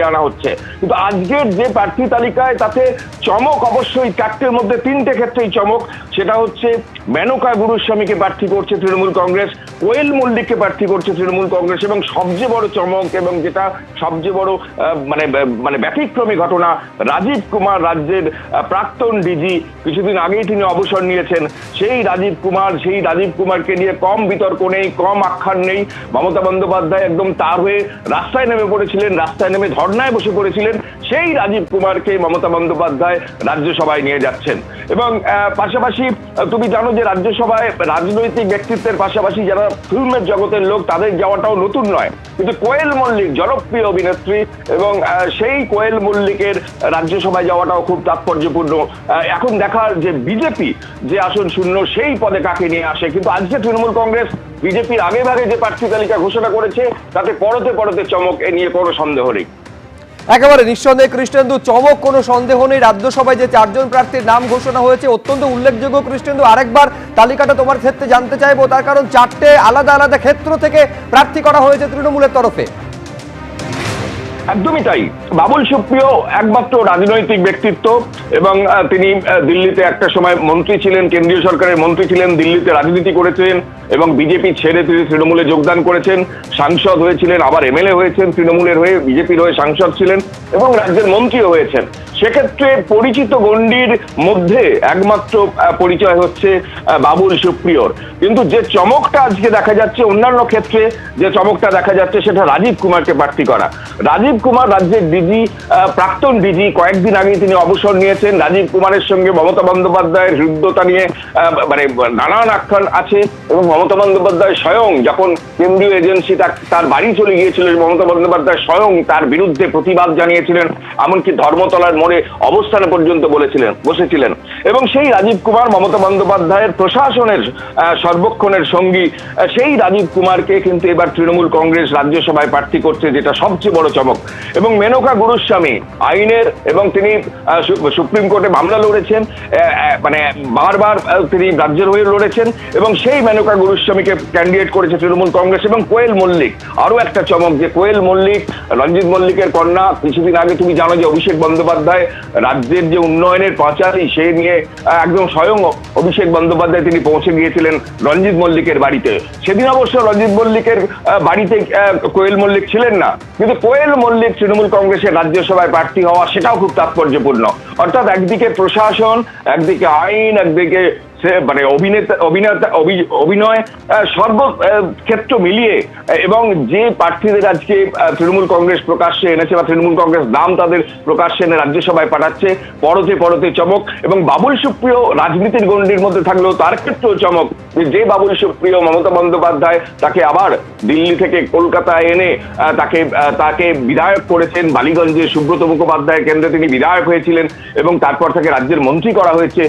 আনা হচ্ছে। কিন্তু আজকের যে প্রার্থী তালিকায় তাতে চমক অবশ্যই চারটের মধ্যে তিনটে ক্ষেত্রেই চমক। সেটা হচ্ছে মেনকা গুরুস্বামীকে প্রার্থী করছে তৃণমূল কংগ্রেস, কোয়েল মল্লিককে প্রার্থী করছে তৃণমূল কংগ্রেস, এবং সবচেয়ে বড় চমক এবং যেটা সবচেয়ে বড় মানে ব্যতিক্রমী ঘটনা, রাজীব কুমার, রাজ্যের প্রাক্তন ডিজি, কিছুদিন আগেই তিনি অবসর নিয়েছেন, সেই রাজীব কুমারকে নিয়ে কম বিতর্ক নেই, কম আখ্যান নেই। মমতা বন্দ্যোপাধ্যায় একদম তার হয়ে রাস্তায় নেমে পড়েছিলেন, রাস্তায় নেমে ধর্নায় বসে পড়েছিলেন। সেই রাজীব কুমারকে মমতা বন্দ্যোপাধ্যায় রাজ্যসভায় নিয়ে যাচ্ছেন। এবং পাশাপাশি তুমি জানো যে রাজ্যসভায় রাজনৈতিক ব্যক্তিত্বের পাশাপাশি যারা ফিল্মের জগতের লোক তাদের যাওয়াটাও নতুন নয়, কিন্তু কোয়েল মল্লিক জনপ্রিয় অভিনেত্রী, এবং সেই কোয়েল মল্লিকের রাজ্যসভায় যাওয়াটাও খুব তাৎপর্যপূর্ণ। এখন দেখার যে বিজেপি যে আসন শূন্য সেই পদে কাকে নিয়ে আসে। কিন্তু আজকে তৃণমূল কংগ্রেস বিজেপির আগে ভাগে যে প্রার্থী তালিকা ঘোষণা করেছে তাতে পরতে পরতে চমক, এ নিয়ে কোনো সন্দেহ নেই। একেবারে নিঃসন্দেহে কৃষ্ণেন্দু, চমক কোনো সন্দেহ নেই। রাজ্যসভায় যে চারজন প্রার্থীর নাম ঘোষণা হয়েছে অত্যন্ত উল্লেখযোগ্য। কৃষ্ণেন্দু, আরেকবার তালিকাটা তোমার ক্ষেত্রে জানতে চাইবো, তার কারণ চারটে আলাদা আলাদা ক্ষেত্র থেকে প্রার্থী করা হয়েছে তৃণমূলের তরফে। একদমই তাই। বাবুল সুপ্রিয় একমাত্র রাজনৈতিক ব্যক্তিত্ব, এবং তিনি দিল্লিতে একটা সময় মন্ত্রী ছিলেন, কেন্দ্রীয় সরকারের মন্ত্রী ছিলেন, দিল্লিতে রাজনীতি করেছেন এবং বিজেপি ছেড়ে তিনি তৃণমূলে যোগদান করেছেন, সাংসদ হয়েছিলেন, আবার এমএলএ হয়েছেন, তৃণমূলের হয়ে বিজেপির হয়ে সাংসদ ছিলেন এবং রাজ্যের মন্ত্রীও হয়েছেন। সেক্ষেত্রে পরিচিত গণ্ডির মধ্যে একমাত্র পরিচয় হচ্ছে বাবুল সুপ্রিয়র। কিন্তু যে চমকটা আজকে দেখা যাচ্ছে, অন্যান্য ক্ষেত্রে যে চমকটা দেখা যাচ্ছে, সেটা রাজীব কুমারকে প্রার্থী করা। রাজীব কুমার রাজ্যের ডিজি, প্রাক্তন ডিজি, কয়েকদিন আগে তিনি অবসর নিয়েছেন। রাজীব কুমারের সঙ্গে মমতা বন্দ্যোপাধ্যায়ের হৃদ্যতা নিয়ে মানে নানান আখ্যান আছে, এবং মমতা বন্দ্যোপাধ্যায় স্বয়ং যখন কেন্দ্রীয় এজেন্সি তার বাড়ি চলে গিয়েছিল, মমতা বন্দ্যোপাধ্যায় স্বয়ং তার বিরুদ্ধে প্রতিবাদ জানিয়েছিলেন, এমনকি ধর্মতলার মোড়ে অবস্থানে পর্যন্ত বসেছিলেন। এবং সেই রাজীব কুমার মমতা বন্দ্যোপাধ্যায়ের প্রশাসনের সর্বক্ষণের সঙ্গী, সেই রাজীব কুমারকে কিন্তু এবার তৃণমূল কংগ্রেস রাজ্যসভায় প্রার্থী করছে, যেটা সবচেয়ে বড় চমক। এবং মেনকা গুরুস্বামী আইনের, এবং তিনি সুপ্রিম কোর্টে মামলা লড়েছেন, মানে বারবার তিনি রাজ্যের হয়ে লড়েছেন, এবং সেই মেনকা গুরুস্বামীকে ক্যান্ডিডেট করেছে তৃণমূল কংগ্রেস। এবং কোয়েল মল্লিক, আরো একটা চমক, যে কোয়েল মল্লিক রঞ্জিত মল্লিকের কন্যা। কিছুদিন আগে তুমি জানো যে অভিষেক বন্দ্যোপাধ্যায় রাজ্যের যে উন্নয়নের পাঁচালী, সে নিয়ে একদম স্বয়ং অভিষেক বন্দ্যোপাধ্যায় তিনি পৌঁছে গিয়েছিলেন রঞ্জিত মল্লিকের বাড়িতে। সেদিন অবশ্য রঞ্জিত মল্লিকের বাড়িতে কোয়েল মল্লিক ছিলেন না, কিন্তু কোয়েল মল্লিক তৃণমূল কংগ্রেসের রাজ্যসভায় প্রার্থী হওয়া, সেটাও খুব তাৎপর্যপূর্ণ। অর্থাৎ একদিকে প্রশাসন, একদিকে আইন, একদিকে মানে অভিনয়, সর্বক্ষেত্র মিলিয়ে, এবং যে প্রার্থীদের আজকে তৃণমূল কংগ্রেস প্রকাশ্যে এনেছে বা তৃণমূল কংগ্রেস নাম তাদের প্রকাশ্যে এনে রাজ্যসভায় পাঠাচ্ছে, পরতে পরতে চমক। এবং বাবুল সুপ্রিয় রাজনীতির গণ্ডির মধ্যে থাকলেও তার ক্ষেত্রেও চমক, যে বাবুল সুপ্রিয় মমতা বন্দ্যোপাধ্যায় তাকে আবার দিল্লি থেকে কলকাতায় এনে তাকে বিধায়ক করেছেন। বালিগঞ্জে সুব্রত মুখোপাধ্যায়ের কেন্দ্রে তিনি বিধায়ক হয়েছিলেন এবং তারপর থেকে রাজ্যের মন্ত্রী করা হয়েছে।